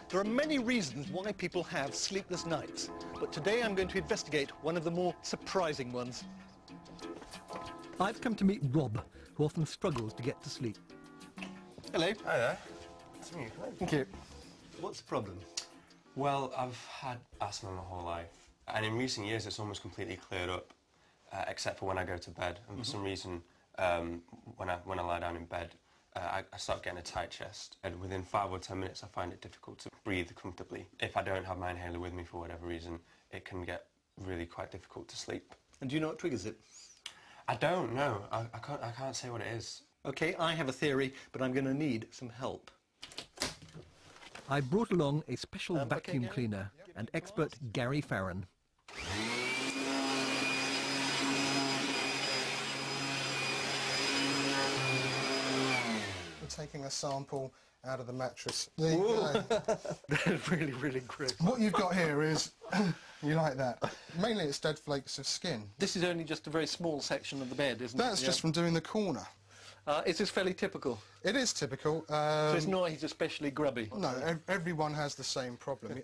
There are many reasons why people have sleepless nights, but today I'm going to investigate one of the more surprising ones. I've come to meet Rob, who often struggles to get to sleep. Hello. Hi there. Nice to meet you. Thank you. What's the problem? Well, I've had asthma my whole life, and in recent years it's almost completely cleared up, except for when I go to bed. And for some reason, when I lie down in bed, I start getting a tight chest, and within 5 or 10 minutes I find it difficult to breathe comfortably. If I don't have my inhaler with me for whatever reason, it can get really quite difficult to sleep. And do you know what triggers it? I don't know. I can't say what it is. Okay, I have a theory, but I'm going to need some help. I brought along a special vacuum cleaner and expert Gary Farron. We're taking a sample out of the mattress. There you go. That is really, really gross. What you've got here is, you like that, mainly it's dead flakes of skin. This is only just a very small section of the bed, isn't it? That's just from doing the corner. Is this fairly typical? It is typical. So it's not he's especially grubby? No, everyone has the same problem.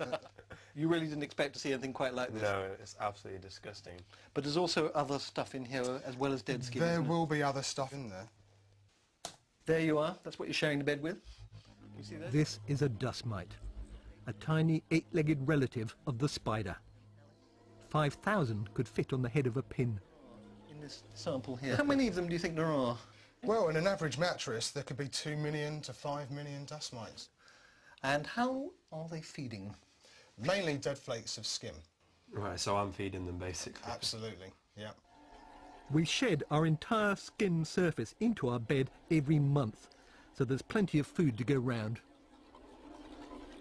You really didn't expect to see anything quite like this? No, it's absolutely disgusting. But there's also other stuff in here as well as dead skin. There will be other stuff in there. There you are. That's what you're sharing the bed with. You see that? This is a dust mite, a tiny 8-legged relative of the spider. 5,000 could fit on the head of a pin. In this sample here. How many of them do you think there are? Well, in an average mattress, there could be 2 million to 5 million dust mites. And how are they feeding? Mainly dead flakes of skin. Right, so I'm feeding them basically. Absolutely, yeah. We shed our entire skin surface into our bed every month, so there's plenty of food to go round.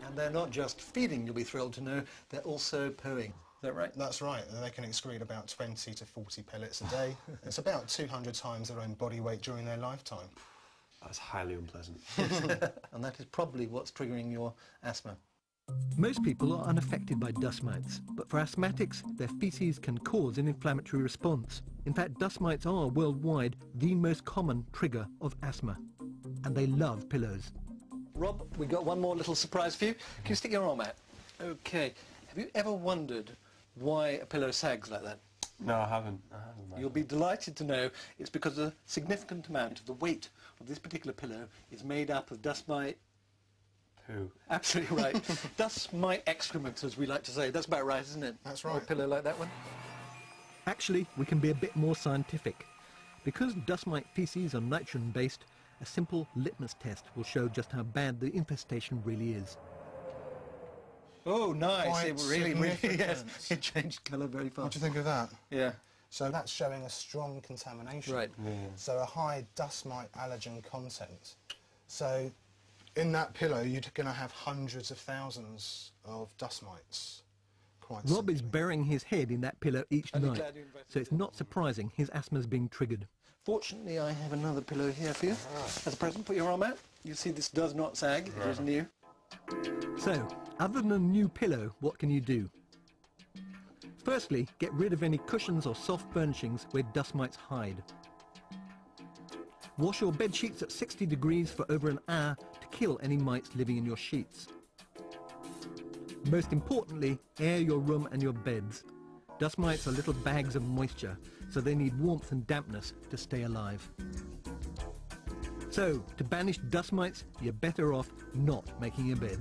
And they're not just feeding, you'll be thrilled to know, they're also pooing. Is that right? That's right. They can excrete about 20 to 40 pellets a day. It's about 200 times their own body weight during their lifetime. That's highly unpleasant. And that is probably what's triggering your asthma. Most people are unaffected by dust mites, but for asthmatics, their faeces can cause an inflammatory response. In fact, dust mites are worldwide the most common trigger of asthma, and they love pillows. Rob, we've got one more little surprise for you. Can you stick your arm out? Okay. Have you ever wondered why a pillow sags like that? No, I haven't. You'll be delighted to know it's because a significant amount of the weight of this particular pillow is made up of dust mite. Poo. Absolutely right. Dust mite excrement, as we like to say. That's about right, isn't it? That's right. Or a pillow like that one. Actually, we can be a bit more scientific. Because dust mite faeces are nitrogen-based, a simple litmus test will show just how bad the infestation really is. Oh, nice. Quite It really, significant. yes. It changed colour very fast. What do you think of that? Yeah. So that's showing a strong contamination. Right. Yeah. So a high dust mite allergen content. So in that pillow, you're going to have hundreds of thousands of dust mites. Quite Rob is simply. burying his head in that pillow each night, so it's not surprising his asthma's being triggered. Fortunately, I have another pillow here for you. As a present, put your arm out. You see this does not sag, it is new. So, other than a new pillow, what can you do? Firstly, get rid of any cushions or soft furnishings where dust mites hide. Wash your bed sheets at 60 degrees for over an hour to kill any mites living in your sheets. Most importantly, air your room and your beds. Dust mites are little bags of moisture, so they need warmth and dampness to stay alive. So, to banish dust mites, you're better off not making a bed.